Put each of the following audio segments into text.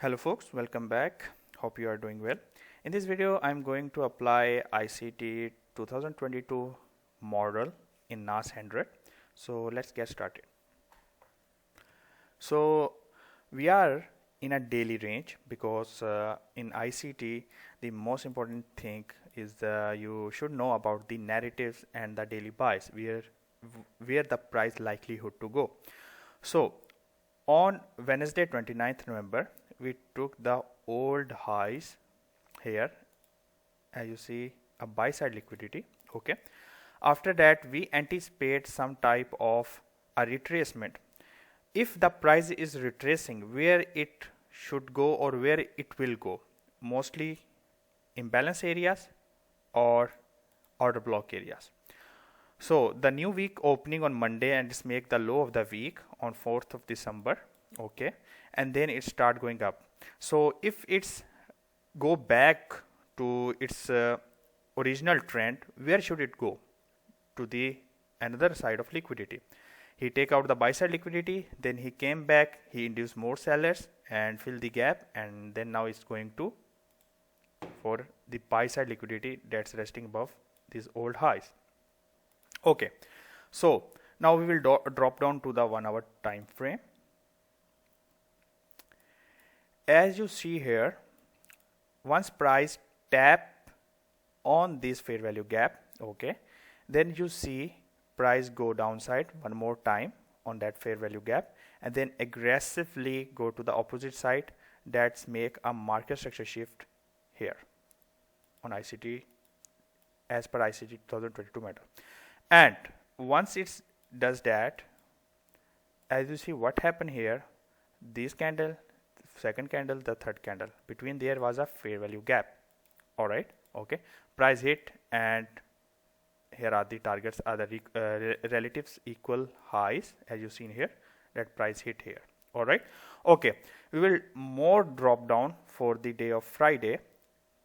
Hello folks, welcome back. Hope you are doing well. In this video, I'm going to apply ICT 2022 model in NAS 100. So let's get started. So we are in a daily range because in ICT, the most important thing is you should know about the narratives and the daily buys, where the price likelihood to go. So on Wednesday 29th November, we took the old highs here, as you see, a buy side liquidity. Okay, after that we anticipate some type of a retracement. If the price is retracing, where it should go or where it will go, mostly imbalance areas or order block areas. So the new week opening on Monday and it's make the low of the week on 4th of December. Okay, and then it start going up. So if it's go back to its original trend, where should it go? To the another side of liquidity. He take out the buy side liquidity, then he came back, he induced more sellers and fill the gap, and then now it's going to for the buy side liquidity that's resting above these old highs. Okay, so now we will drop down to the 1 hour time frame. As you see here, once price tap on this fair value gap, okay, then you see price go downside one more time on that fair value gap and then aggressively go to the opposite side. That's make a market structure shift here on ICT as per ICT 2022 meta. And once it does that, as you see what happened here, this candle, second candle, the third candle, between there was a fair value gap. All right, okay, price hit, and here are the targets, are the relatives equal highs, as you seen here, that price hit here. All right, okay, we will more drop down for the day of Friday,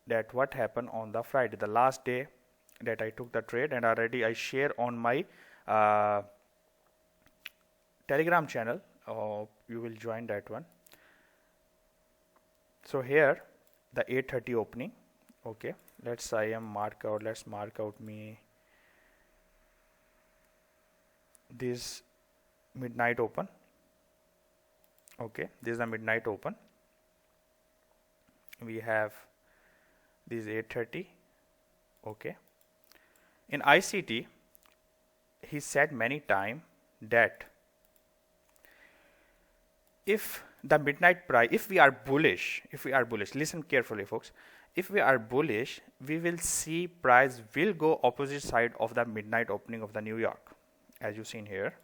that what happened on the Friday, the last day that I took the trade, and already I share on my Telegram channel. You will join that one. So here the 8:30 opening. Okay, let's mark out me this midnight open. Okay, this is the midnight open. We have this 8:30. Okay, in ICT he said many times that if the midnight price, if we are bullish, listen carefully folks, if we are bullish, we will see price will go opposite side of the midnight opening of the New York, as you seen here,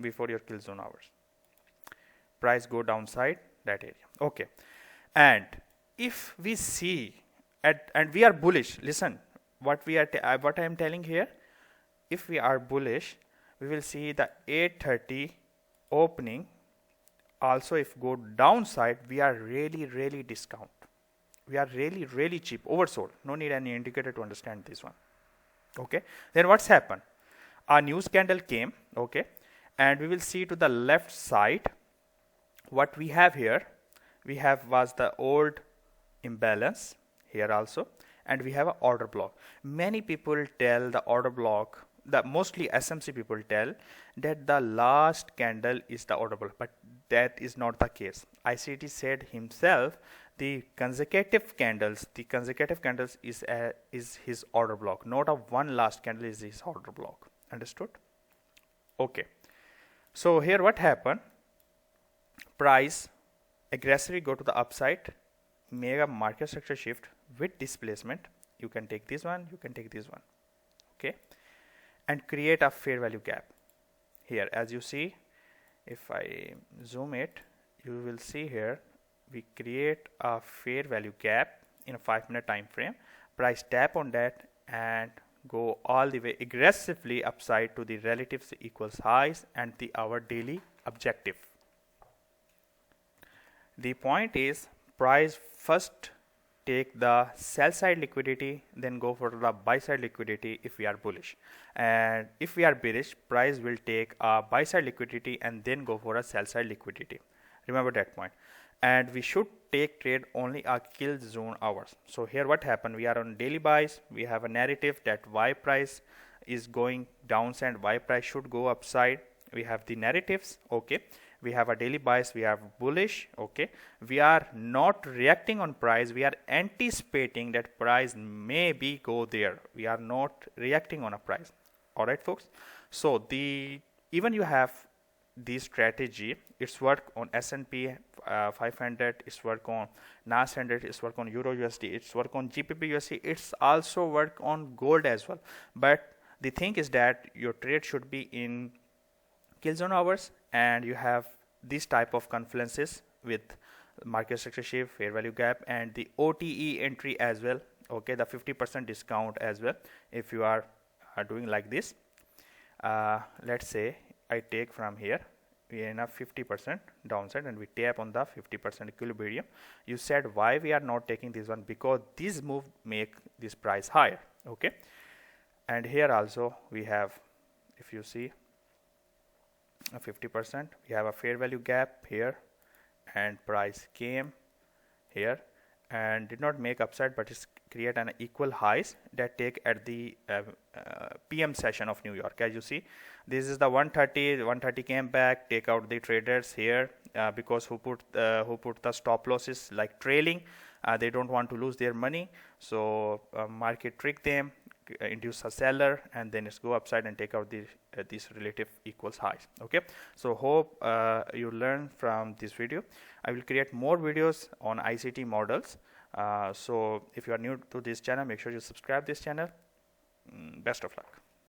before your kill zone hours. Price go downside that area. Okay, and if we see and we are bullish, listen what I am telling here, if we are bullish, we will see the 8:30 opening. Also, if go downside, we are really discount. We are really cheap, oversold. No need any indicator to understand this one. Okay, then what's happened? Our news candle came. Okay, and we will see to the left side what we have here. We have was the old imbalance here also, and we have an order block. Many people tell the order block, the mostly SMC people tell that the last candle is the order block, but that is not the case. ICT said himself the consecutive candles is his order block, not a one last candle is his order block. Understood? Okay, so here what happened, price aggressively go to the upside, make a market structure shift with displacement. You can take this one, you can take this one. Okay, and create a fair value gap here. As you see, if I zoom it, you will see here we create a fair value gap in a 5-minute time frame. Price tap on that and go all the way aggressively upside to the relatives equals highs and our daily objective. The point is price first take the sell side liquidity, then go for the buy side liquidity if we are bullish, and if we are bearish, price will take a buy side liquidity and then go for a sell side liquidity. Remember that point. And we should take trade only a kill zone hours. So here what happened, we are on daily buys, we have a narrative that Y price is going downside, Y price should go upside. We have the narratives, okay. We have a daily bias, we have bullish, okay. We are not reacting on price, we are anticipating that price maybe go there. We are not reacting on a price. All right, folks. So even you have this strategy, it's work on S&P 500, it's work on NAS 100, it's work on Euro USD, it's work on GBP USD, it's also work on gold as well. But the thing is that your trade should be in kill zone hours, and you have this type of confluences with market structure shift, fair value gap, and the OTE entry as well, okay, the 50% discount as well. If you are doing like this, let's say I take from here, we are in a 50% downside and we tap on the 50% equilibrium. You said why we are not taking this one, because this move make this price higher, okay. And here also we have, if you see, a 50%, we have a fair value gap here, and price came here and did not make upside, but it's create an equal highs that take at the PM session of New York. As you see, this is the 130 came back, take out the traders here, because who put the stop losses like trailing, they don't want to lose their money, so market trick them, induce a seller, and then it's go upside and take out these relative equals highs, okay. So hope you learn from this video. I will create more videos on ICT models, so if you are new to this channel, make sure you subscribe this channel. Best of luck.